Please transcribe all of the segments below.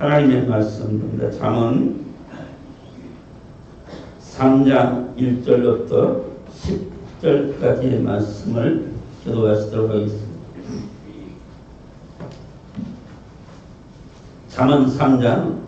하나님의 말씀입니다. 잠언 3장 1절부터 10절까지의 말씀을 교도하시도록 하겠습니다. 잠언 3장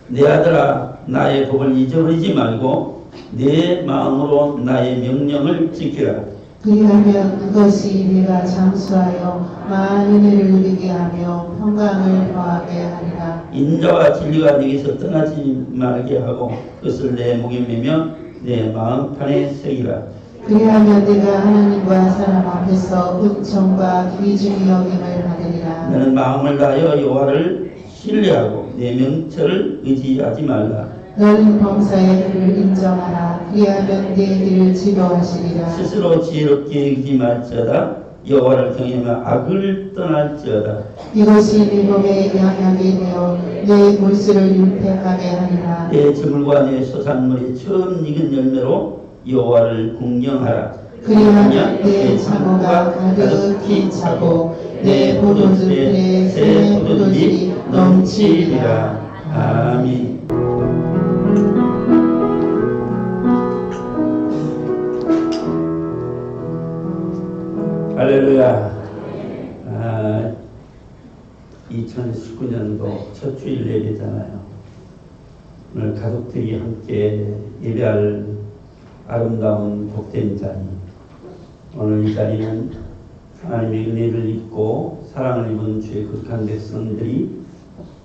내 아들아 나의 법을 잊어버리지 말고 내 마음으로 나의 명령을 지키라. 그리하면 그것이 네가 장수하여 많은 일을 누리게 하며 평강을 더하게 하리라. 인자와 진리가 네게서 떠나지 말게 하고 그것을 내 목에 매며 내 마음판에 새기라. 그리하면 네가 하나님과 사람 앞에서 은총과 귀중히 여김을 받으리라. 너는 마음을 다하여 여호와를 신뢰하고 내 명철을 의지하지 말라. 너는 범사의 그를 인정하라. 그리하면 네 길을 지도하시리라. 스스로 지혜롭게 여기지 말지어다. 여호와를 경외하며 악을 떠날지어다. 이것이 네 몸의 양약이 되어 내 골수를 율폐하게 하리라. 내 저물과 내 소산물이 처음 익은 열매로 여호와를 공경하라. 그리하면 내 창고가 가득히 차고 내 포도주에 새 포도즙이 넘치리라. 아멘. 할렐루야. 2019년도 첫 주일 예배잖아요. 오늘 가족들이 함께 예배할 아름다운 복된 자리. 오늘 이 자리는 하나님의 은혜를 입고 사랑을 입은 주의 거룩한 백성들이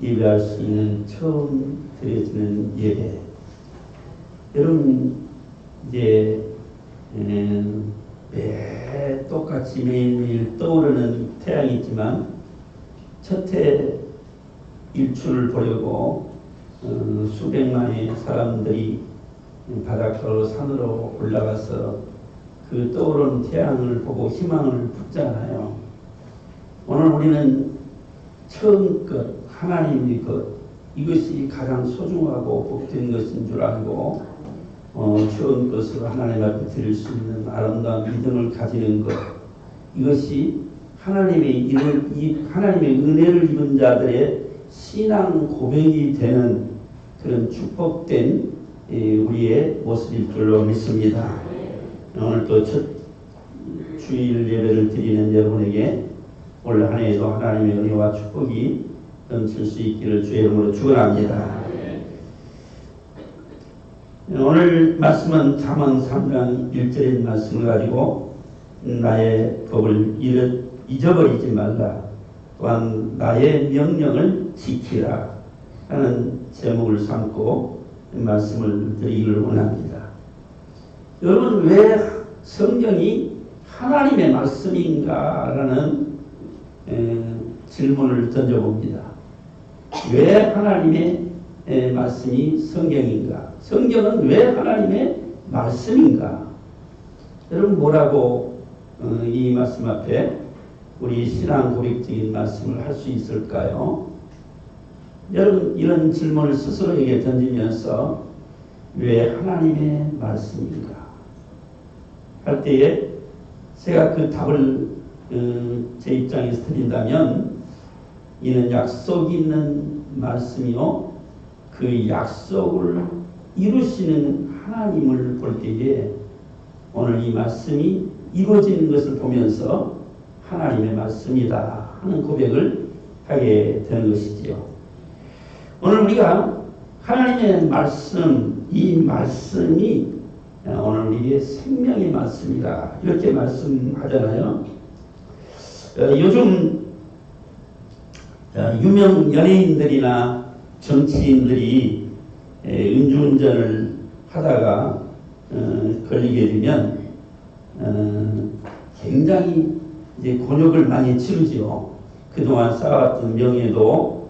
예배할 수 있는 처음 드려지는 예배. 여러분 이제 매 똑같이 매일매일 떠오르는 태양이 있지만 첫해 일출을 보려고 수백만의 사람들이 바닷가로 산으로 올라가서 그 떠오르는 태양을 보고 희망을 붙잖아요. 오늘 우리는 처음 것, 하나님의 것, 이것이 가장 소중하고 복된 것인 줄 알고 처음 것으로 하나님 앞에 드릴 수 있는 아름다운 믿음을 가지는 것, 이것이 하나님의 은혜를 입은 자들의 신앙 고백이 되는 그런 축복된 우리의 모습일 줄로 믿습니다. 오늘 또 첫 주일 예배를 드리는 여러분에게 올 한 해에도 하나님의 은혜와 축복이 넘칠 수 있기를 주의 이름으로 축원합니다. 오늘 말씀은 잠언 3장 1절의 말씀을 가지고 나의 법을 잊어버리지 말라. 또한 나의 명령을 지키라 하는 제목을 삼고 말씀을 드리기를 원합니다. 여러분, 왜 성경이 하나님의 말씀인가라는 질문을 던져봅니다. 왜 하나님의 말씀이 성경인가? 성경은 왜 하나님의 말씀인가? 여러분, 뭐라고 이 말씀 앞에 우리 신앙 고백적인 말씀을 할 수 있을까요? 여러분, 이런 질문을 스스로에게 던지면서 왜 하나님의 말씀인가 할 때에 제가 그 답을 제 입장에서 드린다면 이는 약속이 있는 말씀이요 그 약속을 이루시는 하나님을 볼 때에 오늘 이 말씀이 이루어지는 것을 보면서 하나님의 말씀이다 하는 고백을 하게 되는 것이지요. 오늘 우리가 하나님의 말씀, 이 말씀이 오늘 우리의 생명의 말씀이다 이렇게 말씀하잖아요. 요즘 유명 연예인들이나 정치인들이 음주운전을 하다가 걸리게 되면 굉장히 이제 곤욕을 많이 치르지요. 그동안 쌓아왔던 명예도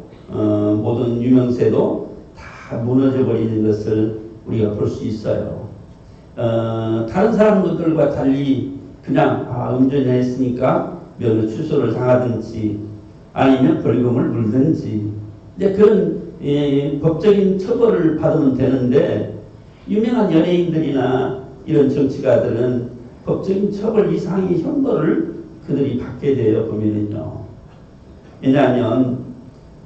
모든 유명세도 다 무너져 버리는 것을 우리가 볼 수 있어요. 다른 사람들과 달리 그냥 음주했으니까 면허 취소를 당하든지 아니면 벌금을 물든지 이제 그런 법적인 처벌을 받으면 되는데 유명한 연예인들이나 이런 정치가들은 법적인 처벌 이상의 형벌을 그들이 받게 되어 보면은요. 왜냐하면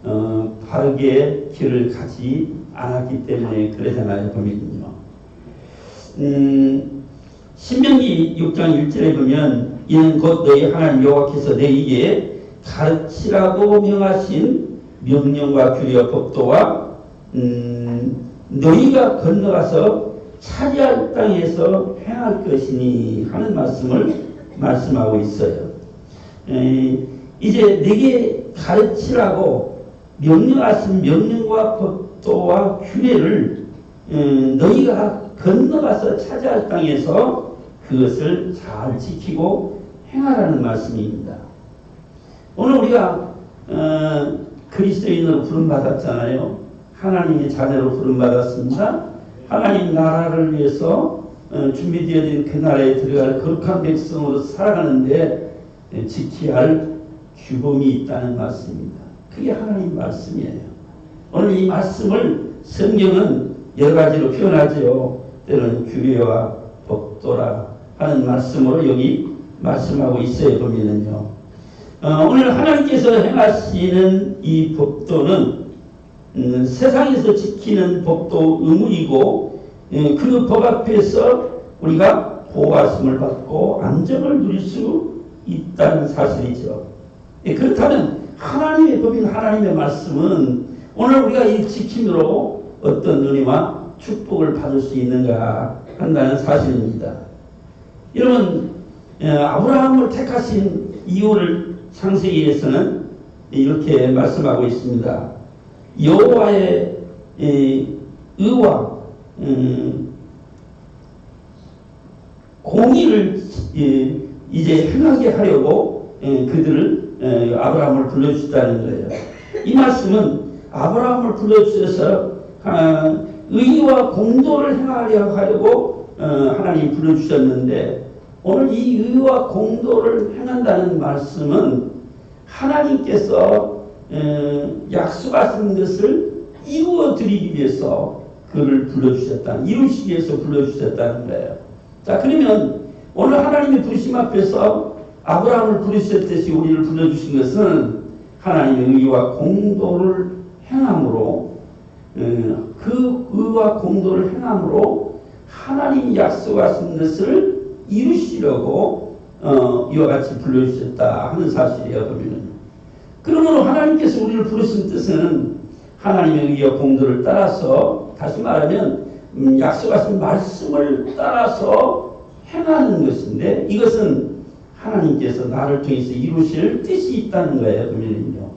바르게 길을 가지 않았기 때문에 그러잖아요. 보면요. 신명기 6장 1절에 보면 이는 곧 너희 하나님 여호와께서 너희에게 가르치라고 명하신 명령과 규례와 법도와 너희가 건너가서 차지할 땅에서 행할 것이니 하는 말씀을 말씀하고 있어요. 이제 내게 가르치라고 명령하신 명령과 법도와 규례를 너희가 건너가서 차지할 땅에서 그것을 잘 지키고 행하라는 말씀입니다. 오늘 우리가 그리스도인으로 부름받았잖아요. 하나님의 자녀로 부름받았습니다. 하나님 나라를 위해서 준비되어 진 그 나라에 들어갈 거룩한 백성으로 살아가는데 지켜야 할 규범이 있다는 말씀입니다. 그게 하나님 말씀이에요. 오늘 이 말씀을 성경은 여러 가지로 표현하죠. 때로는 규례와 법도라 하는 말씀으로 여기 말씀하고 있어요. 보면은요. 오늘 하나님께서 행하시는 이 법도는 세상에서 지키는 법도 의무이고 그 법 앞에서 우리가 보호하심을 받고 안정을 누릴 수 있다는 사실이죠. 그렇다면 하나님의 법인 하나님의 말씀은 오늘 우리가 이 지킴으로 어떤 은혜와 축복을 받을 수 있는가 한다는 사실입니다. 여러분 아브라함을 택하신 이유를 창세기에서는 이렇게 말씀하고 있습니다. 여호와의 의와 공의를 이제 행하게 하려고 그들을 아브라함을 불러주셨다는 거예요. 이 말씀은 아브라함을 불러주셔서 의와 공도를 행하려 하려고 하나님이 불러주셨는데 오늘 이 의와 공도를 행한다는 말씀은 하나님께서 약속하신 것을 이루어 드리기 위해서 그를 불러주셨다. 이루시기 위해서 불러주셨다는 거예요. 자, 그러면 오늘 하나님의 부르심 앞에서 아브라함을 부르셨듯이 우리를 불러주신 것은 하나님의 의와 공도를 행함으로 그 의와 공도를 행함으로 하나님이 약속하신 것을 이루시려고 이와 같이 불러주셨다 하는 사실이에요. 보면은. 그러므로 하나님께서 우리를 부르신 뜻은 하나님의 의와 공도를 따라서 다시 말하면 약속하신 말씀을 따라서 행하는 것인데 이것은 하나님께서 나를 통해서 이루실 뜻이 있다는 거예요. 보면은요.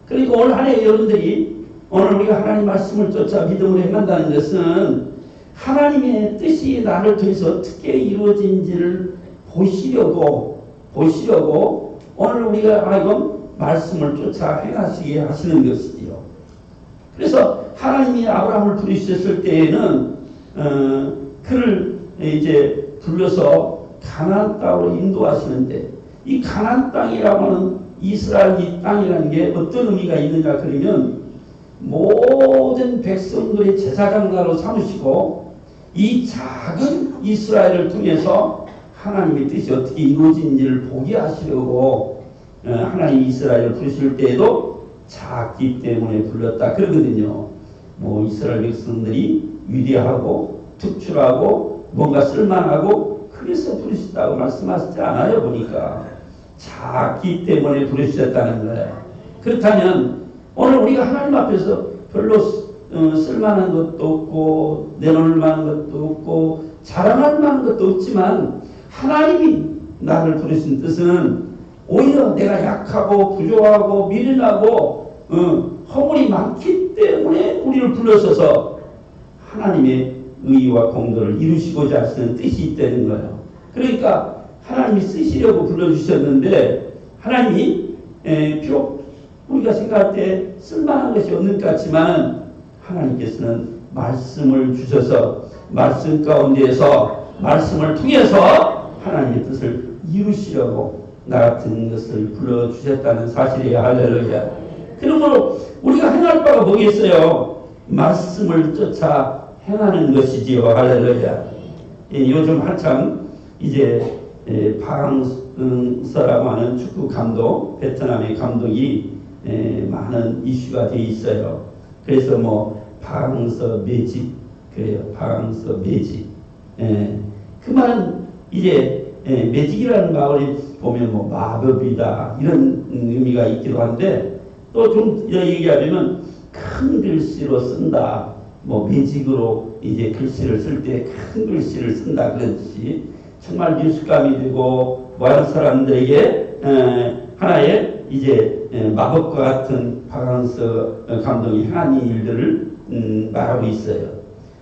그리고 오늘 한 해 여러분들이 오늘 우리가 하나님 말씀을 쫓아 믿음으로 행한다는 것은 하나님의 뜻이 나를 통해서 어떻게 이루어진지를 보시려고 오늘 우리가 하여금 말씀을 쫓아 행하시게 하시는 것이지요. 그래서 하나님이 아브라함을 부르셨을 때에는 그를 이제 불러서 가나안 땅으로 인도하시는데 이 가나안 땅이라고 하는 이스라엘 이 땅이라는 게 어떤 의미가 있느냐 그러면 모든 백성들의 제사장나로 삼으시고 이 작은 이스라엘을 통해서 하나님의 뜻이 어떻게 이루어진지를 보게 하시려고 하나님 이스라엘을 부르실 때에도 작기 때문에 불렀다 그러거든요. 뭐 이스라엘 백성들이 위대하고 특출하고 뭔가 쓸만하고 그래서 부르셨다고 말씀하시지 않아요. 보니까 작기 때문에 부르셨다는 거예요. 그렇다면 오늘 우리가 하나님 앞에서 별로 쓸만한 것도 없고 내놓을 만한 것도 없고 자랑할 만한 것도 없지만 하나님이 나를 부르신 뜻은 오히려 내가 약하고 부족하고 미련하고 허물이 많기 때문에 우리를 불러서서 하나님의 의와 공도를 이루시고자 하시는 뜻이 있다는 거예요. 그러니까 하나님이 쓰시려고 불러주셨는데 하나님이 비록 우리가 생각할 때 쓸만한 것이 없는 것 같지만 하나님께서는 말씀을 주셔서 말씀 가운데에서 말씀을 통해서 하나님의 뜻을 이루시려고 나 같은 것을 불러주셨다는 사실이에요. 할렐루야. 그러므로 우리가 행할 바가 뭐겠어요? 말씀을 쫓아 행하는 것이지요. 할렐루야. 요즘 한참 이제 방서라고 하는 축구 감독, 베트남의 감독이 많은 이슈가 되어 있어요. 그래서 뭐 방서 매직 그래요. 방서 매직. 그 말은 이제 매직이라는 말을 보면 뭐 마법이다 이런 의미가 있기도 한데 또 좀 얘기하자면 큰 글씨로 쓴다. 뭐 매직으로 이제 글씨를 쓸 때 큰 글씨를 쓴다 그렇지. 정말 뉴스감이 되고 많은 사람들에게 하나의 이제 마법과 같은 박항서 감독이 행한 일들을 말하고 있어요.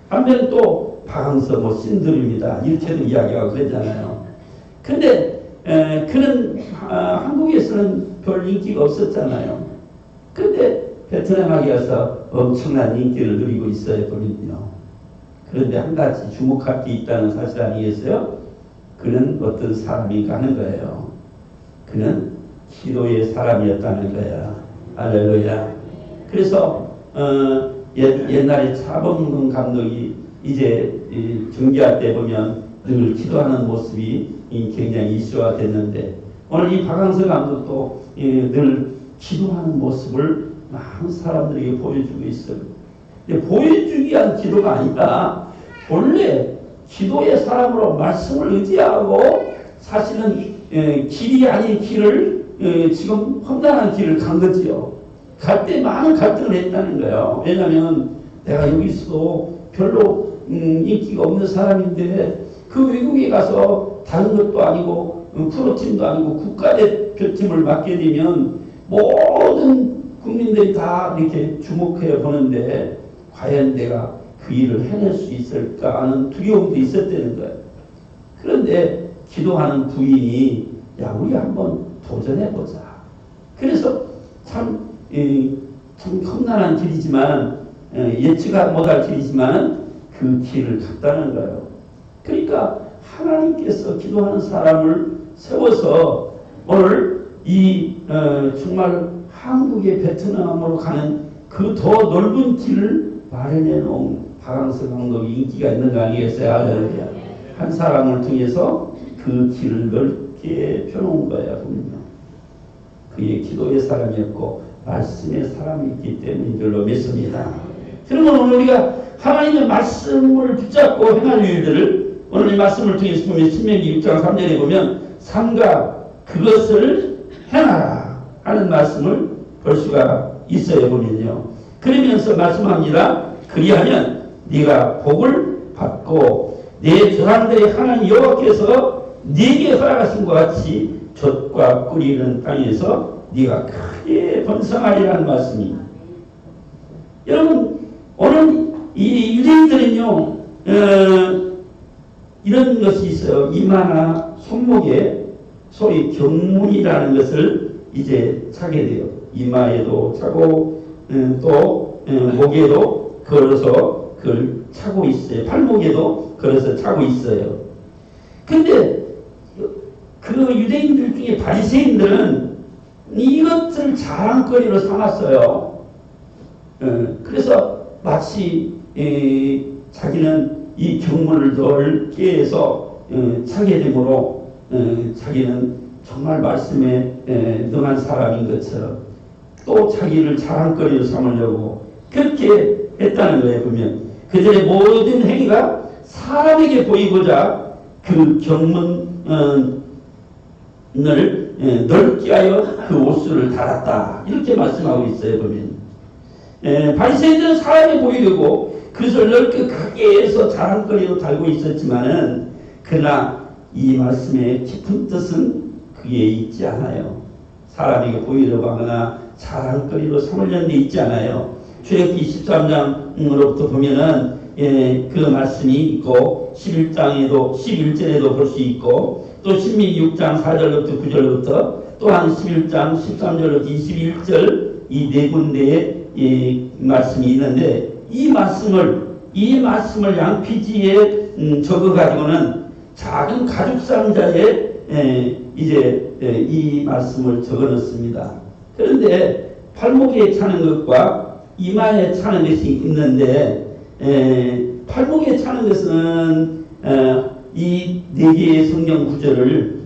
한편 또 박항서 뭐 신들입니다. 이렇게도 이야기하고 그러잖아요. 근데 그는 한국에서는 별 인기가 없었잖아요. 근데 베트남에 가서 엄청난 인기를 누리고 있어요. 보면요. 그런데 한 가지 주목할 게 있다는 사실 아니겠어요? 그는 어떤 사람인가 하는 거예요. 그는 기도의 사람이었다는 거야. 할렐루야. 그래서 옛날에 차범근 감독이 이제 중계할 때 보면 늘 기도하는 모습이 굉장히 이슈화 됐는데 오늘 이 박항서 감독도 늘 기도하는 모습을 많은 사람들에게 보여주고 있어요. 근데 보여주기 위한 기도가 아니라 본래 기도의 사람으로 말씀을 의지하고 사실은 길이 아닌 길을 지금 험난한 길을 간 거지요. 갈 때 많은 갈등을 했다는 거예요. 왜냐하면 내가 여기서도 별로 인기가 없는 사람인데 그 외국에 가서 다른 것도 아니고 프로팀도 아니고 국가대표팀을 맡게 되면 모든 국민들이 다 이렇게 주목해 보는데 과연 내가 그 일을 해낼 수 있을까 하는 두려움도 있었다는 거예요. 그런데 기도하는 부인이 야 우리 한번 도전해보자. 그래서 참 험난한 길이지만 예측하 못할 길이지만 그 길을 갔다는 거예요. 그러니까 하나님께서 기도하는 사람을 세워서 오늘 이 정말 한국의 베트남으로 가는 그 더 넓은 길을 마련해 놓은 박항서 감독이 인기가 있는 거 아니겠어요? 할렐루야. 한 사람을 통해서 그 길을 넓게 펴놓은 거야. 분명. 그의 기도의 사람이었고 말씀의 사람이었기 때문인 줄로 믿습니다. 그러면 오늘 우리가 하나님의 말씀을 붙잡고 행할 일들을 오늘 이 말씀을 통해서 보면 신명기 6장 3절에 보면 삼가 그것을 행하라 하는 말씀을 볼 수가 있어요. 보면요. 그러면서 말씀합니다. 그리하면 네가 복을 받고 내 조상들의 하나님 여호와께서 네게 허락하신 것 같이 젖과 꿀이 있는 땅에서 네가 크게 번성하리라는 말씀입니다. 여러분 오늘 이 유대인들은요 이런 것이 있어요. 이마나 손목에 소위 경문이라는 것을 이제 차게 돼요. 이마에도 차고 또 목에도 걸어서 그걸 차고 있어요. 팔목에도 걸어서 차고 있어요. 근데 그 유대인들 중에 바리새인들은 이것을 자랑거리로 삼았어요. 그래서 마치 자기는 이 경문을 넓게 해서 차게 되므로 자기는 정말 말씀에 능한 사람인 것처럼 또 자기를 자랑거리로 삼으려고 그렇게 했다는 거예요. 보면 그들의 모든 행위가 사람에게 보이고자 그 경문을 넓게 하여 그 옷수를 달았다. 이렇게 말씀하고 있어요. 보면 바리새인들은 사람에 보이려고 그것을 넓게 크게 해서 자랑거리로 달고 있었지만은 그러나 이 말씀의 깊은 뜻은 그에 있지 않아요. 사람에게 보이려고 하거나 자랑거리로 삼으려는 데 있지 않아요. 출애굽기 13장으로부터 보면은 그 말씀이 있고 11장에도 11절에도 볼 수 있고 또 신명기 6장 4절부터 9절부터 또한 11장 13절부터 21절 이 네 군데의 말씀이 있는데 이 말씀을 양피지에 적어 가지고는 작은 가죽 상자에 이제 이 말씀을 적어 넣습니다. 그런데 팔목에 차는 것과 이마에 차는 것이 있는데 팔목에 차는 것은 이 네 개의 성경 구절을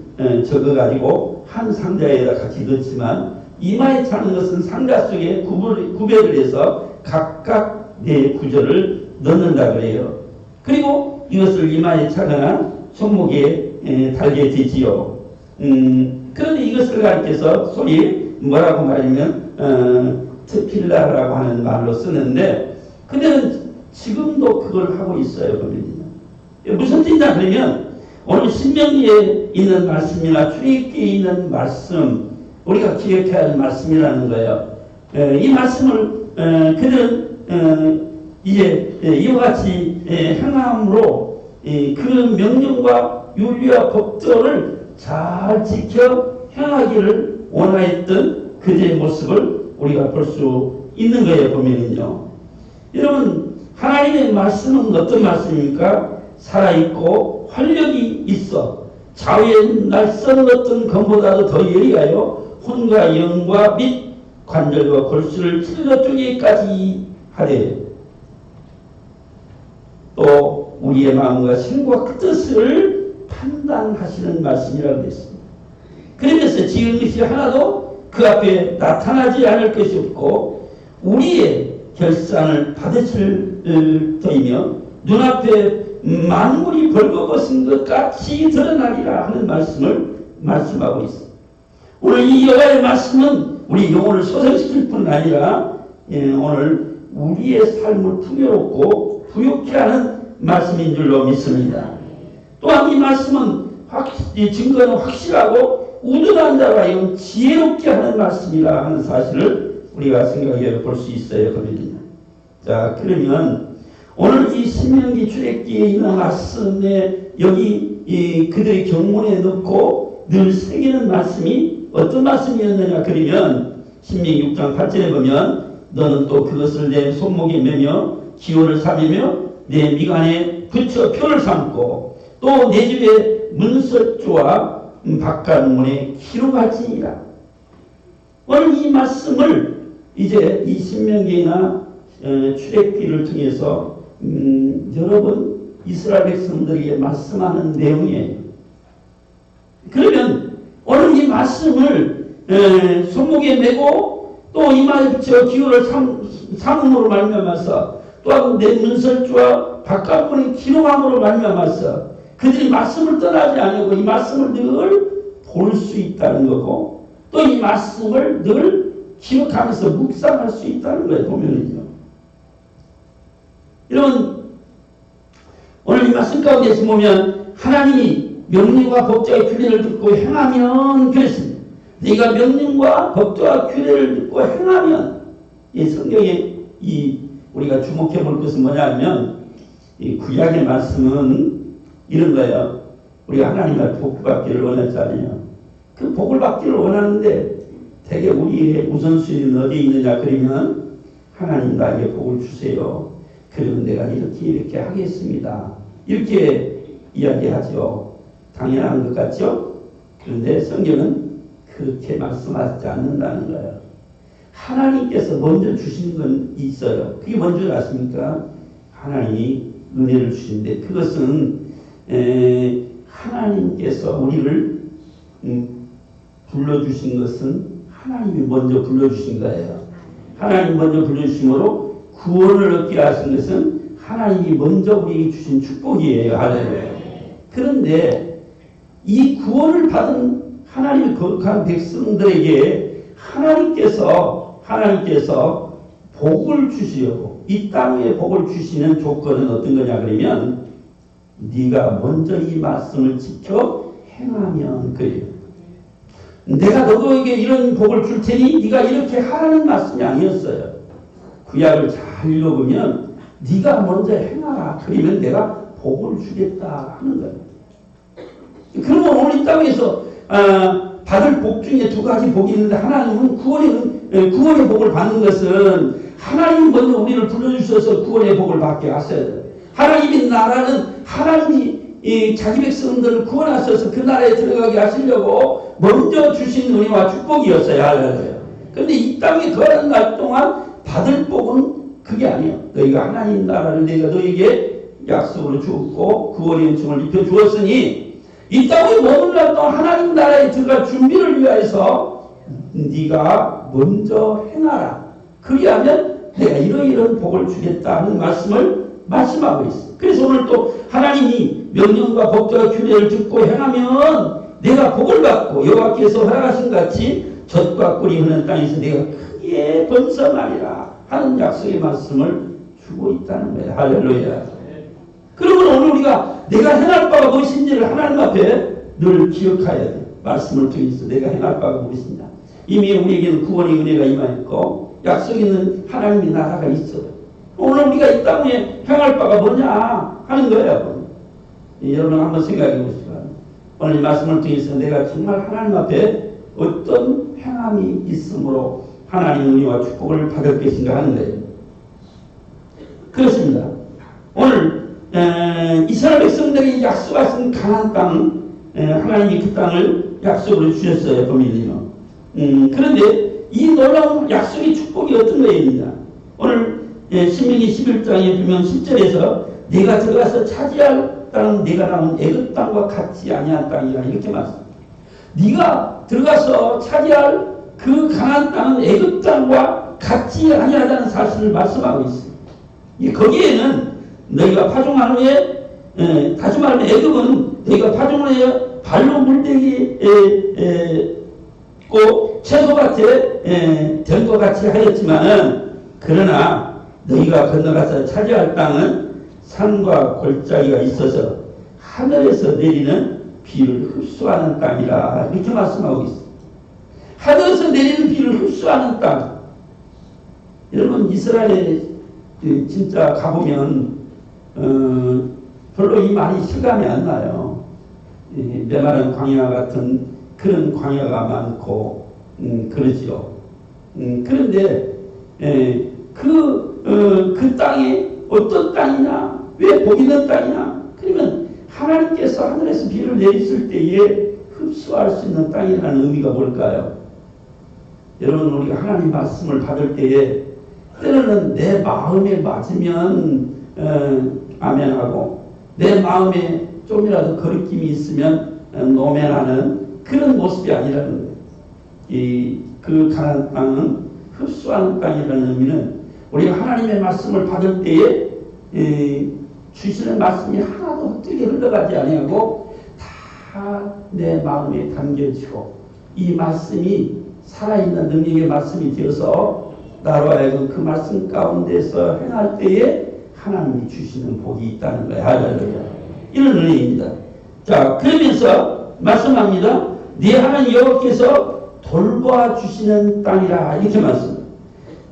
적어 가지고 한 상자에다 같이 넣지만 이마에 차는 것은 상자 속에 구별을 해서 각각 내 구절을 넣는다 그래요. 그리고 이것을 이마에 차거나 손목에 달게 되지요. 그런데 이것을 가리켜서 소위 뭐라고 말하면 트필라라고 하는 말로 쓰는데, 그들은 지금도 그걸 하고 있어요. 보면요. 무슨 뜻이냐 그러면 오늘 신명기에 있는 말씀이나 출애굽기에 있는 말씀, 우리가 기억해야 할 말씀이라는 거예요. 이 말씀을 그들은 이제 이와 같이 행함으로 그 명령과 윤리와 법도를 잘 지켜 행하기를 원하였던 그들의 모습을 우리가 볼 수 있는 거예요. 보면은요. 여러분, 하나님의 말씀은 어떤 말씀입니까? 살아있고 활력이 있어 좌우의 날선 어떤 검보다도 더 예리하여 혼과 영과 및 관절과 골수를 찔러 쪼개기까지 하되 또 우리의 마음과 생각과 뜻을 판단하시는 말씀이라고 했습니다. 그러면서 지은 것이 하나도 그 앞에 나타나지 않을 것이 없고 우리의 결산을 받으실 터이며 눈앞에 만물이 벌거벗은 것 같이 드러나리라 하는 말씀을 말씀하고 있습니다. 오늘 이 여호와의 말씀은 우리 영혼을 소생시킬 뿐 아니라 오늘 우리의 삶을 풍요롭고 부욕케 하는 말씀인 줄로 믿습니다. 또한 이 말씀은 증거는 확실하고 우둔한 자가 영 지혜롭게 하는 말씀이라 하는 사실을 우리가 생각해 볼 수 있어요. 그러면 자, 그러면 오늘 이 신명기 출애굽기에 있는 말씀에 여기 그들의 경문에 넣고 늘 새기는 말씀이 어떤 말씀이었느냐 그러면 신명기 6장 8절에 보면 너는 또 그것을 내 손목에 매며 기호를 삼으며 내 미간에 붙여 표를 삼고 또 내 집에 문설주와 바깥문에 기록할지니라. 오늘 이 말씀을 이제 이 신명기나 출애굽기를 통해서 여러 번 이스라엘 백성들에게 말씀하는 내용이에요. 그러면 오늘 이 말씀을 손목에 메고 또 이마에 붙여 기호를 삼음으로 말미암아서 또한 내 문설주와 바깥문에 기록함으로 말미암아서 그들이 말씀을 떠나지 않고 이 말씀을 늘 볼 수 있다는 거고 또 이 말씀을 늘 기억하면서 묵상할 수 있다는 거예요. 보면은요. 여러분, 오늘 이 말씀 가운데서 보면 하나님이 명령과 법도와 규례를 듣고 행하면 그랬습니다. 네가 명령과 법도와 규례를 듣고 행하면 이 성경에 우리가 주목해 볼 것은 뭐냐면 이 구약의 말씀은 이런 거예요. 우리가 하나님의 복을 받기를 원했잖아요. 그 복을 받기를 원하는데 대개 우리의 우선순위는 어디에 있느냐 그러면 하나님 나에게 복을 주세요. 그러면 내가 이렇게 하겠습니다. 이렇게 이야기하죠. 당연한 것 같죠? 그런데 성경은 그렇게 말씀하지 않는다는 거예요. 하나님께서 먼저 주신 건 있어요. 그게 뭔지 아십니까? 하나님이 은혜를 주신데 그것은 하나님께서 우리를 불러주신 것은 하나님이 먼저 불러주신 거예요. 하나님 먼저 불러주심으로 구원을 얻게 하신 것은 하나님이 먼저 우리에게 주신 축복이에요. 할렐루야. 그런데 이 구원을 받은 하나님의 거룩한 백성들에게 하나님께서 복을 주시오. 이 땅에 복을 주시는 조건은 어떤 거냐 그러면 네가 먼저 이 말씀을 지켜 행하면 그래요. 내가 너에게 이런 복을 줄 테니 네가 이렇게 하라는 말씀이 아니었어요. 구약을 잘 읽어보면 네가 먼저 행하라. 그러면 내가 복을 주겠다 하는 거예요. 그러면 오늘 이 땅에서 받을 복 중에 두 가지 복이 있는데 하나님은 구원의 복을 받는 것은 하나님 먼저 우리를 불러주셔서 구원의 복을 받게 하셔야 돼요. 하나님의 나라는 하나님이 자기 백성들을 구원하셔서 그 나라에 들어가게 하시려고 먼저 주신 은혜와 축복이었어요. 그런데 이 땅에 거하는 날 동안 받을 복은 그게 아니에요. 너희가 하나님 나라를 내가 너희에게 약속으로 주었고 구원의 은총을 입혀 주었으니 이 땅에 머물러 또 하나님 나라에 들어갈 준비를 위하여서 네가 먼저 행하라. 그리하면 내가 이러이러한 복을 주겠다 하는 말씀을 말씀하고 있어. 그래서 오늘 또 하나님이 명령과 법도와 규례를 듣고 행하면 내가 복을 받고 여호와께서 허락하신 같이 젖과 꿀이 흐르는 땅에서 내가 크게 번성하리라 하는 약속의 말씀을 주고 있다는 거예요. 할렐루야. 그러면 오늘 우리가 내가 행할 바가 무엇인지를 하나님 앞에 늘 기억해야 돼. 말씀을 통해서 내가 행할 바가 무엇이냐. 이미 우리에게는 구원의 은혜가 임하였고 약속 있는 하나님의 나라가 있어요. 오늘 우리가 이 땅에 행할 바가 뭐냐 하는 거예요. 여러분 한번 생각해 보시기 바랍니다. 오늘 이 말씀을 통해서 내가 정말 하나님 앞에 어떤 행함이 있으므로 하나님의 은혜와 축복을 받을 것인가 하는 거예요. 그렇습니다. 오늘 이스라엘 백성들이 약속하신 가나안 땅, 하나님이 그 땅을 약속으로 주셨어요. 보면요. 그런데 이 놀라운 약속의 축복이 어떤 거였느냐. 오늘 신명기 11장에 보면 10절에서 네가 들어가서 차지할 땅은 네가 나온 애굽 땅과 같지 아니한 땅이라 이렇게 말씀합니다. 네가 들어가서 차지할 그 가나안 땅은 애굽 땅과 같지 아니하다는 사실을 말씀하고 있습니다. 거기에는 너희가 파종한 후에 다시 말하면 애굽은 너희가 파종을 해 발로 물대기 꼭 채소밭에 된 것 같이 하였지만은 그러나 너희가 건너가서 차지할 땅은 산과 골짜기가 있어서 하늘에서 내리는 비를 흡수하는 땅이라 이렇게 말씀하고 있습니다. 하늘에서 내리는 비를 흡수하는 땅. 여러분 이스라엘에 진짜 가보면 별로 이 말이 실감이 안 나요. 메마른 광야 같은 그런 광야가 많고 그러지요. 그런데 그 땅이 어떤 땅이냐? 왜 복 있는 땅이냐? 그러면 하나님께서 하늘에서 비를 내리실 때에 흡수할 수 있는 땅이라는 의미가 뭘까요? 여러분 우리가 하나님 말씀을 받을 때에 때로는 내 마음에 맞으면 아멘하고 내 마음에 좀이라도 거리낌이 있으면 노멘하는 그런 모습이 아니라는 거예요. 그 가나안 땅은 흡수하는 땅이라는 의미는 우리가 하나님의 말씀을 받을 때에 주시는 말씀이 하나도 헛되게 흘러가지 아니하고 다 내 마음에 담겨지고 이 말씀이 살아있는 능력의 말씀이 되어서 나로 하여금 그 말씀 가운데서 행할 때에 하나님이 주시는 복이 있다는 거예요. 할렐루야. 이런 은혜입니다. 자, 그러면서 말씀합니다. 네 하나님 여호와께서 돌봐주시는 땅이라 이렇게 말씀합니다.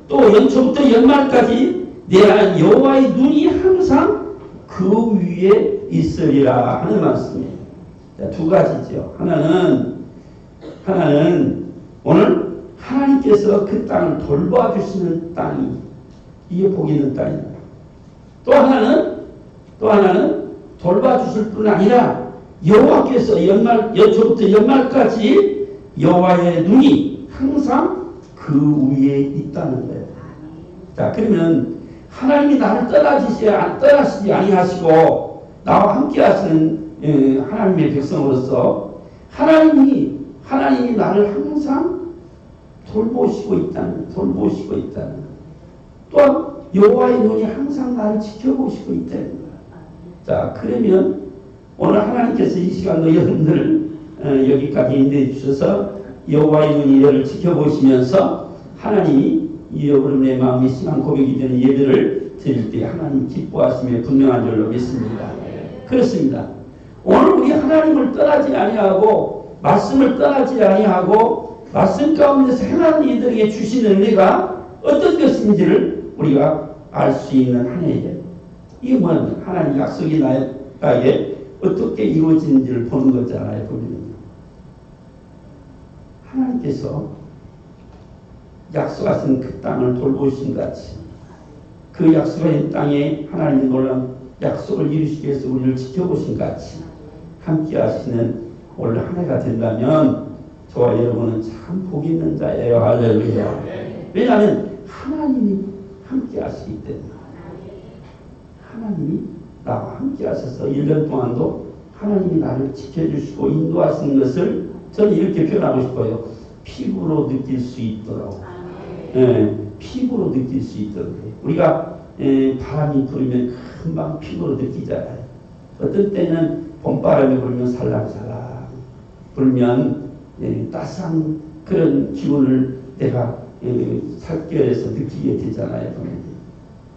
또 연초부터 연말까지 내 하나님 여호와의 눈이 항상 그 위에 있으리라 하는 말씀이에요. 자, 두 가지죠. 하나는 오늘 하나님께서 그 땅을 돌봐주시는 땅이 이게 복 있는 땅입니다. 또 하나는 돌봐주실 뿐 아니라 여호와께서 연초부터 연말까지 여호와의 눈이 항상 그 위에 있다는 거예요. 자, 그러면 하나님이 나를 떠나시지 아니하시고 나와 함께 하시는 하나님의 백성으로서 하나님이 나를 항상 돌보시고 있다는 또한 여호와의 눈이 항상 나를 지켜보시고 있다는 거예요. 자, 그러면 오늘 하나님께서 이 시간도 여러분들 여기까지 인도해 주셔서 여호와의 눈이 너를 지켜보시면서 하나님이 여러분의 마음에 심한 고백이 되는 예배를 드릴 때 하나님 기뻐하심에 분명한 줄로 믿습니다. 그렇습니다. 오늘 우리 하나님을 떠나지 아니하고 말씀을 떠나지 아니하고 말씀 가운데서 행하는 이들에게 주시는 은혜가 어떤 것인지를 우리가 알 수 있는 한 해예요. 이게 뭐냐면 하나님 약속이 나에게 어떻게 이루어지는지를 보는 거잖아요. 보면 하나님께서 약속하신 그 땅을 돌보신 같이 그 약속한 땅에 하나님의 놀라운 약속을 이루시기 위해서 우리를 지켜보신 같이 함께 하시는 올 한 해가 된다면 저와 여러분은 참 복 있는 자예요. 할렐루야. 왜냐하면 하나님이 함께 하시기 때문에 하나님이 나와 함께 하셔서 1년 동안도 하나님이 나를 지켜주시고 인도하시는 것을 저는 이렇게 표현하고 싶어요. 피부로 느낄 수 있도록, 피부로 느낄 수 있도록. 우리가 바람이 불면 금방 피부로 느끼잖아요. 어떤 때는 봄바람이 불면 살랑살랑 불면 따스한 그런 기운을 내가 살결에서 느끼게 되잖아요.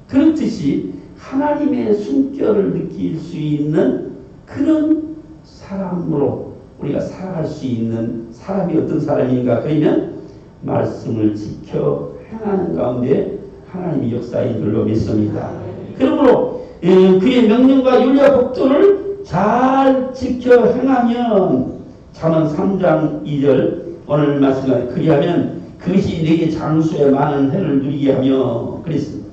그렇듯이 하나님의 숨결을 느낄 수 있는 그런 사람으로 우리가 살아갈 수 있는 사람이 어떤 사람인가? 그러면 말씀을 지켜 행하는 가운데 하나님의 역사인 줄로 믿습니다. 그러므로 그의 명령과 윤리와 법도를 잘 지켜 행하면, 잠언 3장 2절 오늘 말씀에 그리하면 그것이 내게 장수에 많은 해를 누리게 하며 그랬습니다.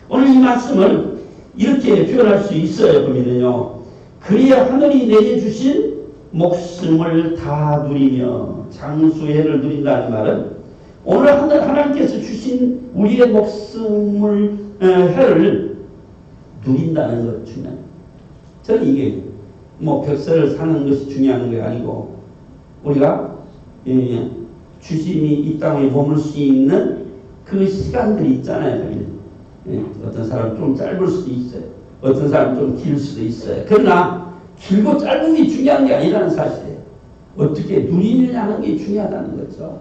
오늘 이 말씀을 이렇게 표현할 수 있어요. 그러면요, 그래야 하늘이 내려주신 목숨을 다 누리며, 장수의 해를 누린다는 말은 오늘 하나님께서 주신 우리의 목숨을 해를 누린다는 것 중요해요. 저는 이게 뭐 벽설을 사는 것이 중요한 게 아니고, 우리가 주심이 이 땅에 머물 수 있는 그 시간들이 있잖아요. 어떤 사람은 좀 짧을 수도 있어요. 어떤 사람은 좀 길 수도 있어요. 그러나 길고 짧은 게 중요한 게 아니라는 사실이에요. 어떻게 누리느냐 하는 게 중요하다는 거죠.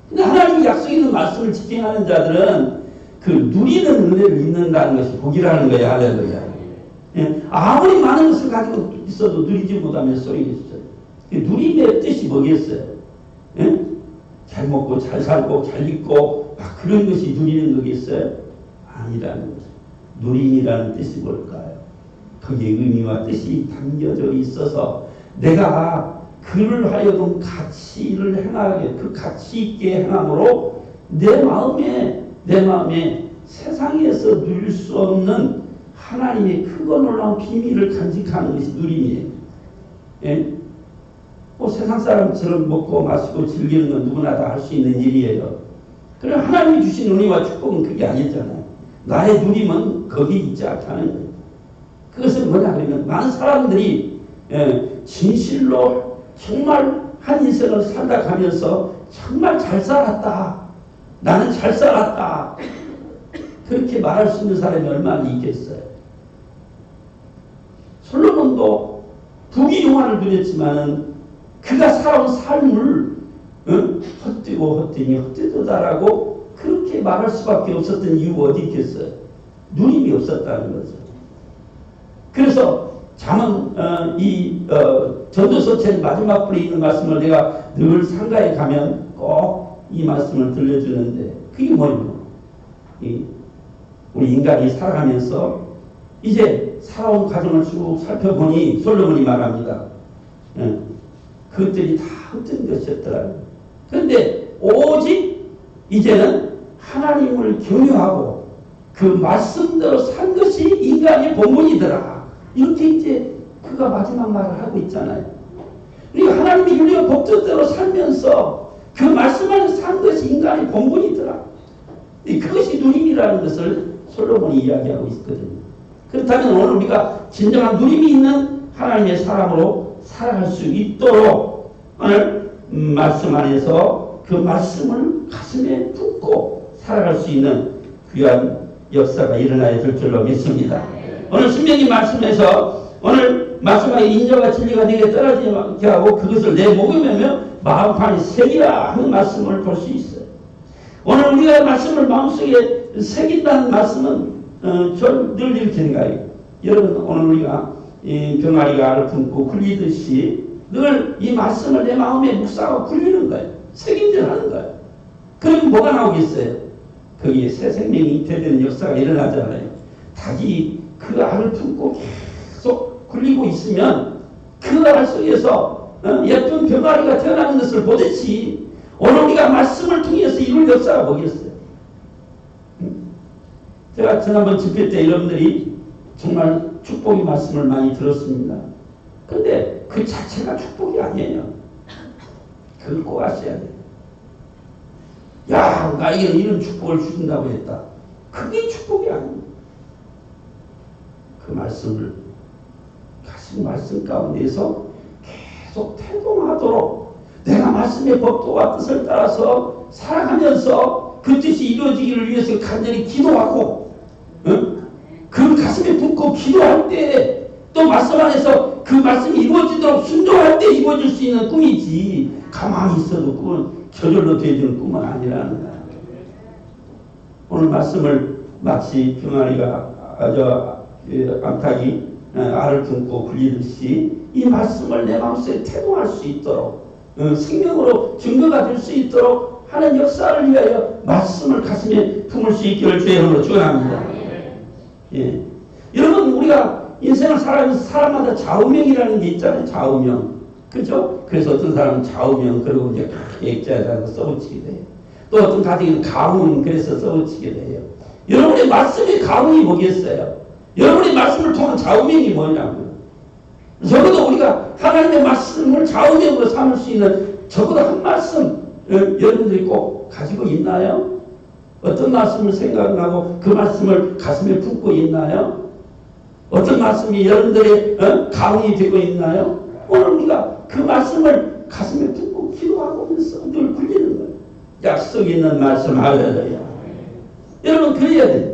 근데 하나님이 약속 있는 말씀을 지탱하는 자들은 그 누리는 은혜를 잊는다는 것이 복이라는 거야. 할렐루야. 아무리 많은 것을 가지고 있어도 누리지 못하면 소리겠어요. 누림의 뜻이 뭐겠어요? 잘 먹고 잘 살고 잘 입고 막 그런 것이 누리는 거겠어요? 아니라는 거죠. 누림이라는 뜻이 뭘까요? 거기에 의미와 뜻이 담겨져 있어서 내가 그를 하여금 가치를 행하게, 그 가치 있게 행함으로 내 마음에 세상에서 누릴 수 없는 하나님의 크고 놀라운 비밀을 간직하는 것이 누림이에요. 뭐 세상 사람처럼 먹고 마시고 즐기는 건 누구나 다 할 수 있는 일이에요. 그럼 하나님이 주신 은혜와 축복은 그게 아니잖아요. 나의 누림은 거기 있지 않다는 거예요. 그것은 뭐냐 그러면, 많은 사람들이 진실로 정말 한 인생을 살다 가면서 정말 잘 살았다, 나는 잘 살았다, 그렇게 말할 수 있는 사람이 얼마나 있겠어요. 솔로몬도 부귀영화를 누렸지만은 그가 살아온 삶을 헛되고 헛되니 헛되도다라고 그렇게 말할 수밖에 없었던 이유가 어디 있겠어요? 누림이 없었다는 거죠. 그래서 잠언 전도서 제 마지막 불에 있는 말씀을 내가 늘 상가에 가면 꼭 이 말씀을 들려주는데, 그게 뭐예요? 우리 인간이 살아가면서 이제 살아온 과정을 쭉 살펴보니 솔로몬이 말합니다. 그것들이 다 헛된 것이었더라. 그런데 오직 이제는 하나님을 경외하고 그 말씀대로 산 것이 인간의 본분이더라. 이렇게 이제 그가 마지막 말을 하고 있잖아요. 그러니까 하나님의 윤리와 법칙대로 살면서 그 말씀 안에서 산 것이 인간의 본분이더라. 그것이 누림이라는 것을 솔로몬이 이야기하고 있거든요. 그렇다면 오늘 우리가 진정한 누림이 있는 하나님의 사람으로 살아갈 수 있도록 오늘 말씀 안에서 그 말씀을 가슴에 품고 살아갈 수 있는 귀한 역사가 일어나야 될 줄로 믿습니다. 오늘 신명기 말씀에서 오늘 말씀하기 인정과 진리가 내게 떨어지게 하고 그것을 내 목에 마음판에 새기라 하는 말씀을 볼 수 있어요. 오늘 우리가 말씀을 마음속에 새긴다는 말씀은 늘 이렇게 생각해요. 여러분, 오늘 우리가 병아리가 알을 품고 굴리듯이 늘 이 말씀을 내 마음에 묵상하고 굴리는 거예요. 새김질하는 거예요. 그럼 뭐가 나오겠어요? 거기에 새 생명이 잉태되는 역사가 일어나잖아요. 닭이 그 알을 품고 계속 굴리고 있으면 그 알 속에서 예쁜 병아리가 태어나는 것을 보듯이 오늘 우리가 말씀을 통해서 이룰 역사가 뭐겠어요? 제가 지난번 집회 때 여러분들이 정말 축복의 말씀을 많이 들었습니다. 근데 그 자체가 축복이 아니에요. 그걸 꼭 아셔야 돼요. 야, 나에게는 이런 축복을 주신다고 했다. 그게 축복이 아닙니다. 그 말씀을 가슴 말씀 가운데서 계속 태동하도록 내가 말씀의 법도와 뜻을 따라서 살아가면서 그 뜻이 이루어지기를 위해서 간절히 기도하고 그 가슴에 붓고 기도할 때 또 말씀 안에서 그 말씀이 이루어지도록 순종할 때 이루어질 수 있는 꿈이지 가만히 있어도 꿈은 저절로 되어지는 꿈은 아니라는 거야. 오늘 말씀을 마치 병아리가 암탉이 알을 품고 굴리듯이 이 말씀을 내 마음속에 태동할 수 있도록 생명으로 증거가 될 수 있도록 하는 역사를 위하여 말씀을 가슴에 품을 수 있기를 주의 이름으로 축원합니다. 예. 여러분 우리가 인생을 살아가면서 사람마다 좌우명이라는 게 있잖아요. 좌우명. 그죠? 그래서 어떤 사람은 좌우명 그리고 이제 액자에다가 써붙이게 돼요. 또 어떤 가정은 가훈 그래서 써붙이게 돼요. 여러분의 말씀의 가훈이 뭐겠어요? 여러분의 말씀을 통한 좌우명이 뭐냐고요. 적어도 우리가 하나님의 말씀을 좌우명으로 삼을 수 있는 적어도 한 말씀 여러분들이 꼭 가지고 있나요? 어떤 말씀을 생각하고 그 말씀을 가슴에 품고 있나요? 어떤 말씀이 여러분들의 가훈이 되고 있나요? 오늘 우리가 그 말씀을 가슴에 품고 기도하면서 늘 굴리는 거예요. 약속 있는 말씀 할렐루야. 여러분 그래야 돼요.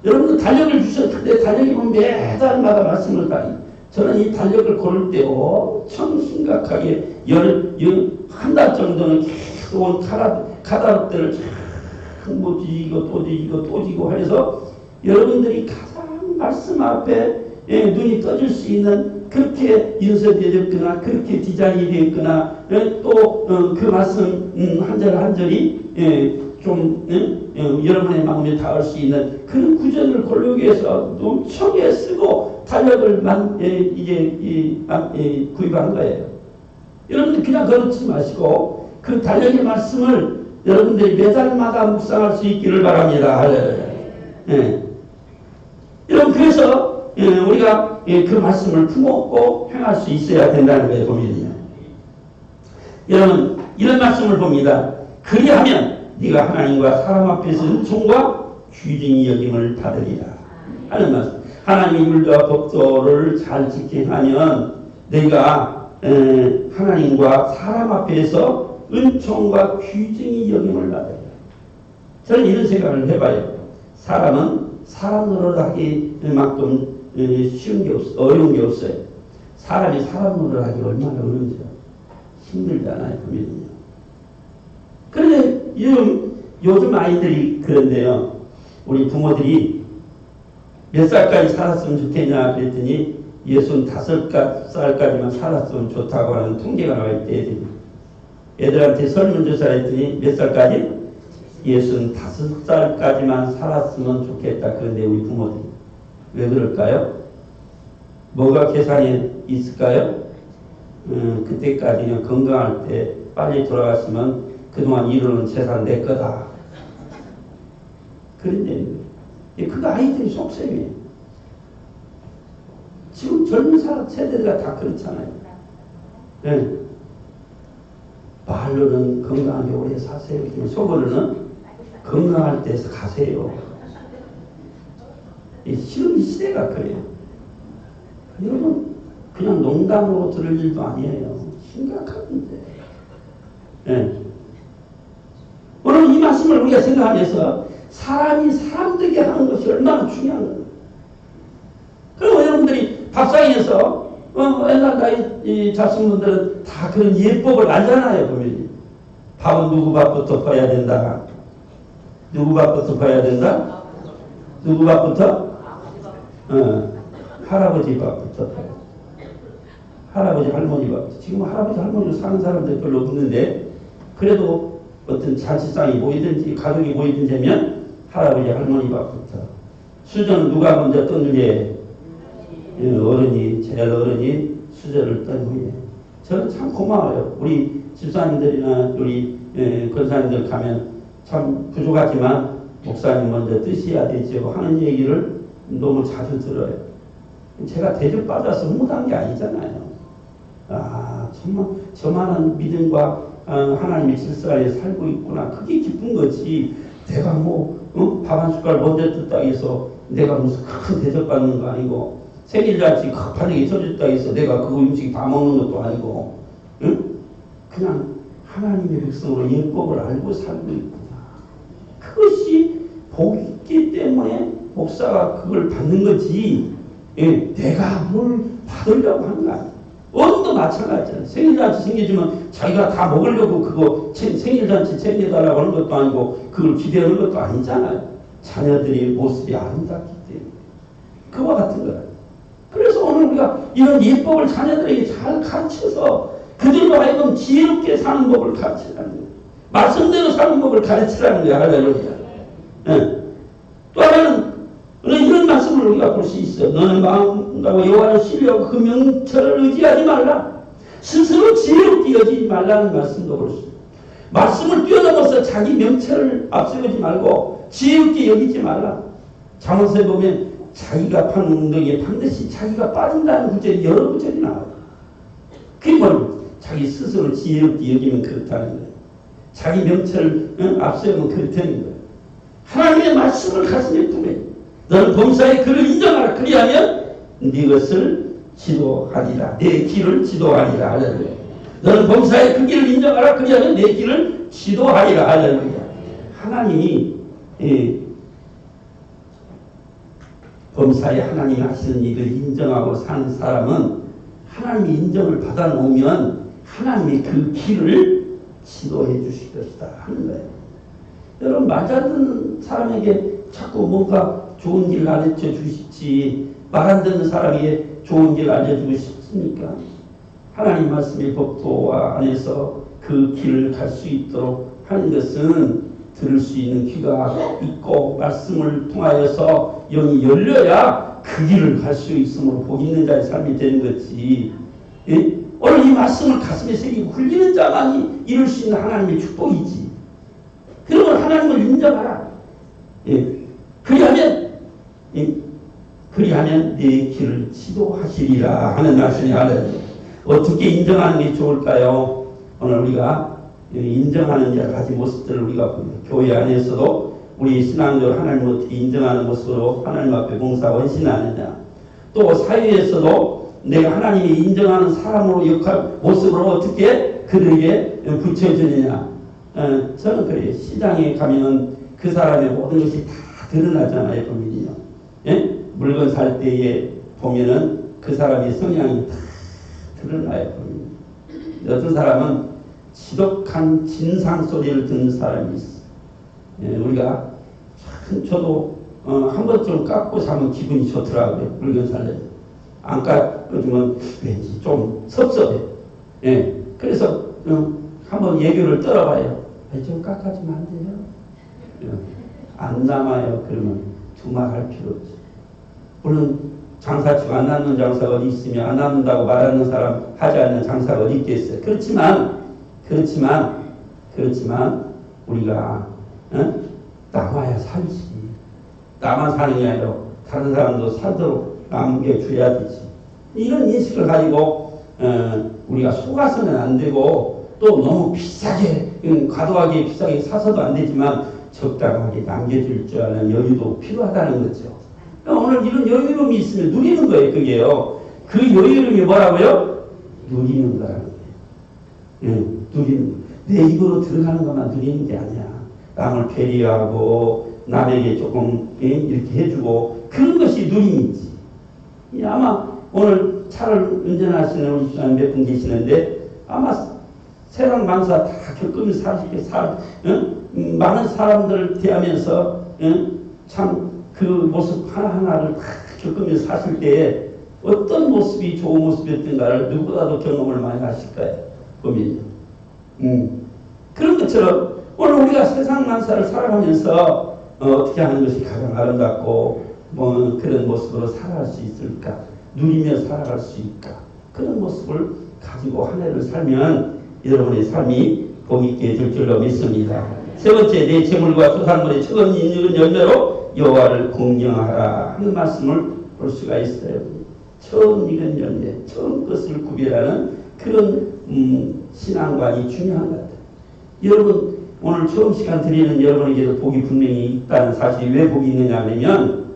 여러분들 달력을 주셨는데 달력이 보면 매달마다 말씀을 다 저는 이 달력을 고를 때 엄청 심각하게 한 달 정도는 계속 카다롯대를 뭐 뒤지고 또 뒤지고 또 뒤지고 해서 여러분들이 가장 말씀 앞에 눈이 떠질 수 있는 그렇게 인쇄되었거나 그렇게 디자인이 되었거나 또 그 말씀 한 절 한 절이 좀 여러분의 마음에 닿을 수 있는 그런 구절을 고르기 위해서 엄청 애쓰고 달력을 구입한 거예요. 여러분들 그냥 그렇지 마시고 그 달력의 말씀을 여러분들이 매달마다 묵상할 수 있기를 바랍니다. 예. 여러분 그래서 우리가 그 말씀을 품었고 행할 수 있어야 된다는 거예요. 고민이요. 여러분 이런 말씀을 봅니다. 그리하면 네가 하나님과 사람 앞에서 은총과 귀중히 여김을 받으리라 하는 말씀. 하나님의 율과 법도를 잘 지키면 네가 하나님과 사람 앞에서 은총과 귀중히 여김을 받으리라. 저는 이런 생각을 해봐요. 사람은 사람 노릇을 하기만큼 쉬운 게 없어, 어려운 게 없어요. 사람이 사람 노릇을 하기 얼마나 어려운지요. 힘들잖아요. 보면요. 그런데 요즘 아이들이 그런데요. 우리 부모들이 몇 살까지 살았으면 좋겠냐 그랬더니 65살까지만 살았으면 좋다고 하는 통계가 나와 있대. 애들한테 설문조사 했더니 몇 살까지? 65살까지만 살았으면 좋겠다. 그런데 우리 부모들이 왜 그럴까요? 뭐가 계산이 있을까요? 그때까지는 건강할 때 빨리 돌아갔으면 그동안 이루는 재산 내 거다. 그런데 그거 아이들이 속셈이에요. 지금 젊은 세대가 다 그렇잖아요. 네. 말로는 건강하게 오래 사세요. 속으로는 건강할 때에서 가세요. 지금 이 시대가 그래요. 여러분 그냥 농담으로 들을 일도 아니에요. 심각한 문제. 네. 오늘 이 말씀을 우리가 생각하면서 사람이 사람 되게 하는 것이 얼마나 중요한 거예요. 그리고 여러분들이 밥상에서 옛날 나이 자식분들은 다 그런 예법을 알잖아요. 보면 밥은 누구 밥부터 퍼야 된다. 누구 밥부터 퍼야 된다? 누구 밥부터? 할아버지 밥부터 퍼야 된다. 할아버지 할머니 밥부터. 지금 할아버지 할머니로 사는 사람들 별로 없는데 그래도 어떤 잔치상이 모이든지 가족이 모이든지 하면 할아버지 할머니 밥부터. 수저는 누가 먼저 떴는지 어른이 제일 어른이 수저를 떤 후에 저는 참 고마워요. 우리 집사님들이나 우리 권사님들 가면 참 부족하지만 목사님 먼저 뜨셔야 되죠 하는 얘기를 너무 자주 들어요. 제가 대접받아서 못한 게 아니잖아요. 아 정말 저만한 믿음과 하나님의 질서 안에 살고 있구나. 그게 기쁜 거지. 내가 밥 한 숟갈 먼저 뜯다 해서 내가 무슨 큰 대접받는 거 아니고 생일잔치 급하게 쳐줬다 해서 내가 그 음식 다 먹는 것도 아니고 응? 그냥 하나님의 백성으로 율법을 알고 살고 있구나. 그것이 복이기 때문에 목사가 그걸 받는 거지. 예, 내가 뭘 받으려고 하는 거 아니야. 어른도 마찬가지잖아요. 생일잔치 챙겨주면 자기가 다 먹으려고 그거 생일잔치 챙겨달라고 하는 것도 아니고 그걸 기대하는 것도 아니잖아요. 자녀들의 모습이 아름답기 때문에. 그와 같은 거예요. 그래서 오늘 우리가 이런 예법을 자녀들에게 잘 가르쳐서 그들로 하여금 지혜롭게 사는 법을 가르치라는 거예요. 말씀대로 사는 법을 가르치라는 거예요. 할렐루야. 네. 또 하나는 이런 말씀을 우리가 볼 수 있어요. 너는 마음과 여호와를 신뢰하고 그 명철을 의지하지 말라. 스스로 지혜롭게 여기지 말라는 말씀도 볼 수 있어요. 말씀을 뛰어넘어서 자기 명철을 앞세우지 말고 지혜롭게 여기지 말라. 잠언서에 보면 자기가 파는 웅덩이에 반드시 자기가 빠진다는 구절이 여러 구절이 나와요. 그게 뭘 자기 스스로 지혜롭게 여기면 그렇다는 거예요. 자기 명철을 앞세우면 그렇다는 거예요. 하나님의 말씀을 가슴에 품에 너는 범사에 그를 인정하라. 그리하면 네 것을 지도하리라. 내 길을 지도하리라. 할렐루야. 너는 범사에 그 길을 인정하라. 그리하면 내 길을 지도하리라. 할렐루야. 하나님이 범사에 하나님이 하시는 일을 인정하고 사는 사람은 하나님이 인정을 받아놓으면 하나님이 그 길을 지도해 주실 것이다 하는 거예요. 여러분 말 잘 듣는 사람에게 자꾸 뭔가 좋은 길 알려줘 주시지 말 안 듣는 사람에게 좋은 길 알려주고 싶습니까? 하나님 말씀의 법도와 안에서 그 길을 갈 수 있도록 하는 것은 들을 수 있는 귀가 있고 말씀을 통하여서 영이 열려야 그 길을 갈 수 있으므로 복 있는 자의 삶이 되는 거지. 예? 오늘 이 말씀을 가슴에 새기고 흘리는 자만이 이룰 수 있는 하나님의 축복이지. 그러면 하나님을 인정하라. 예. 그리하면 내 길을 지도하시리라 하는 말씀이 하는 어떻게 인정하는 게 좋을까요? 오늘 우리가 인정하는 여러 가지 모습들을 우리가 봅니다. 교회 안에서도 우리 신앙적으로 하나님을 어떻게 인정하는 모습으로 하나님 앞에 봉사 헌신하느냐. 또 사회에서도 내가 하나님이 인정하는 사람으로 역할 모습으로 어떻게 그들에게 붙여주느냐. 저는 그래요. 시장에 가면은 그 사람의 모든 것이 다 드러나잖아요. 보면요. 예? 물건 살 때에 보면은 그 사람의 성향이 다 드러나요. 보면. 어떤 사람은 지독한 진상 소리를 듣는 사람이 있어. 예, 우리가 저도 한 번쯤 깎고 사면 기분이 좋더라고요. 물건 살래. 안 깎아주면 왠지 좀 섭섭해. 예, 그래서 한번 예교를 떨어봐요. 좀 깎아주면 안 돼요? 안 남아요. 그러면 두말할 필요 없지. 물론 장사치고 안 남는 장사가 어디 있으며 안 남는다고 말하는 사람 하지 않는 장사가 어디 있겠어요. 그렇지만 우리가 남아야 살지. 나만 사는 게 아니라 다른 사람도 살도록 남겨줘야 되지. 이런 인식을 가지고 우리가 속아서는 안 되고 또 너무 비싸게 과도하게 비싸게 사서도 안 되지만 적당하게 남겨줄 줄 아는 여유도 필요하다는 거죠. 오늘 이런 여유로움이 있으면 누리는 거예요. 그게요. 그 여유로움이 뭐라고요? 누리는 거라는 거예요. 누리는 거. 내 입으로 들어가는 것만 누리는 게 아니야. 남을 배려하고 남에게 조금 이렇게 해주고 그런 것이 누림이지. 아마 오늘 차를 운전하시는 우리 시간 몇 분 계시는데 아마 세상 만사 다 겪으면서 많은 사람들을 대하면서 참 그 모습 하나하나를 다 겪으면서 사실 때에 어떤 모습이 좋은 모습이었던가를 누구보다도 경험을 많이 하실 거예요. 보면요. 그런 것처럼 오늘 우리가 세상 만사를 살아가면서 어떻게 하는 것이 가장 아름답고 뭐 그런 모습으로 살아갈 수 있을까? 누리며 살아갈 수 있을까? 그런 모습을 가지고 한 해를 살면 여러분의 삶이 복 있게 될 줄로 믿습니다. 세 번째, 내 재물과 소산물의 처음 있는 열매로 여호와를 공경하라 하는 말씀을 볼 수가 있어요. 처음 익은 열매, 처음 것을 구별하는 그런 신앙관이 중요한 것 같아요. 여러분 오늘 처음 시간 드리는 여러분에게도 복이 분명히 있다는 사실이 왜 복이 있느냐 하면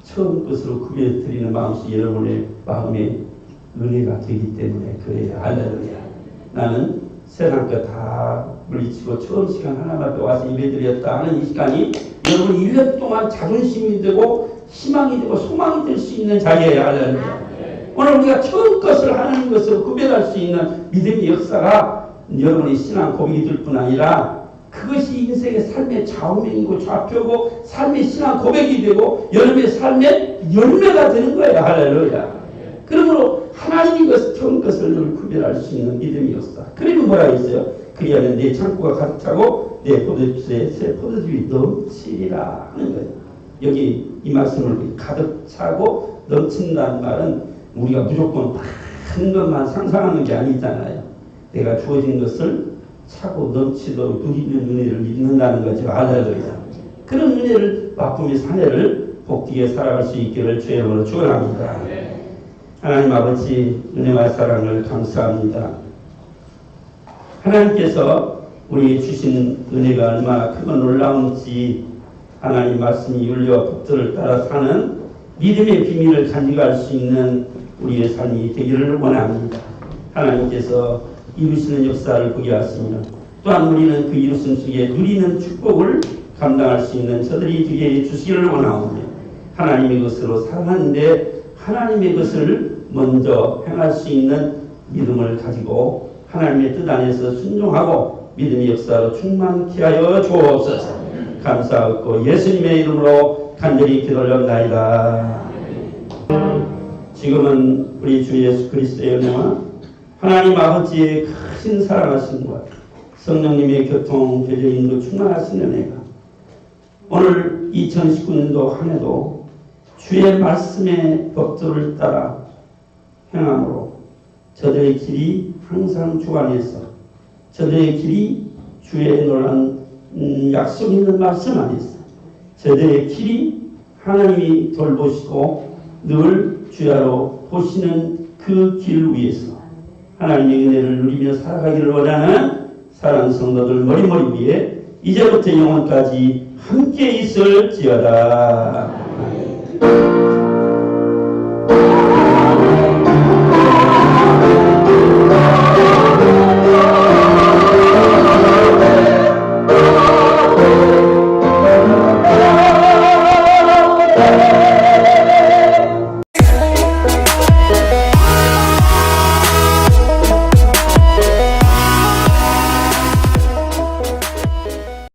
처음 것으로 구별해 드리는 마음이 여러분의 마음에 은혜가 되기 때문에 그래요. 할렐루야. 나는 세상 거 다 물리치고 처음 시간 하나님 앞에 와서 예배드렸다 하는 이 시간이 여러분 1년 동안 자존심이 되고 희망이 되고 소망이 될 수 있는 자리예요. 할렐루야. 오늘 우리가 처음 것을 하는 것으로 구별할 수 있는 믿음의 역사가 여러분의 신앙 고백이 될 뿐 아니라 그것이 인생의 삶의 좌우명이고 좌표고 삶의 신앙 고백이 되고 여러분의 삶의 열매가 되는 거예요. 할렐루야. 그러므로 하나님이 처음 것을 늘 구별할 수 있는 믿음의 역사. 그러면 뭐라 했어요? 그리하면 내 창고가 가득 차고 내 포도주에 새 포도즙이 넘치리라 하는 거예요. 여기 이 말씀을 가득 차고 넘친다는 말은 우리가 무조건 큰 것만 상상하는 게 아니잖아요. 내가 주어진 것을 차고 넘치도록 누리는 은혜를 믿는다는 거죠. 할렐루야. 그런 은혜를 맛보며 사내를 복되게 살아갈 수 있기를 주의 이름으로 축원합니다. 하나님 아버지 은혜와 사랑을 감사합니다. 하나님께서 우리 주신 은혜가 얼마나 크고 놀라운지 하나님 말씀이 윤리와 법도를 따라 사는 믿음의 비밀을 간직할 수 있는 우리의 삶이 되기를 원합니다. 하나님께서 이루시는 역사를 보게 하시며 또한 우리는 그 이루심 속에 누리는 축복을 감당할 수 있는 저들이 되게 해주시기를 원하오며 하나님의 것으로 살아가는데 하나님의 것을 먼저 행할 수 있는 믿음을 가지고 하나님의 뜻 안에서 순종하고 믿음의 역사로 충만케 하여 주옵소서. 감사하고 예수님의 이름으로 간절히 기도하옵나이다. 지금은 우리 주 예수 그리스도의 은혜와 하나님 아버지의 크신 사랑하심과 성령님의 교통, 교제, 인도 충만하신 은혜가 오늘 2019년도 한 해도 주의 말씀의 법도를 따라 행함으로 저들의 길이 항상 주 안에서 저들의 길이 주의 놀란 약속 있는 말씀 안에서 저들의 길이 하나님이 돌보시고 늘 주야로 보시는 그 길 위에서 하나님의 은혜를 누리며 살아가기를 원하는 사랑하는 성도들 머리머리 위에 이제부터 영원까지 함께 있을지어다.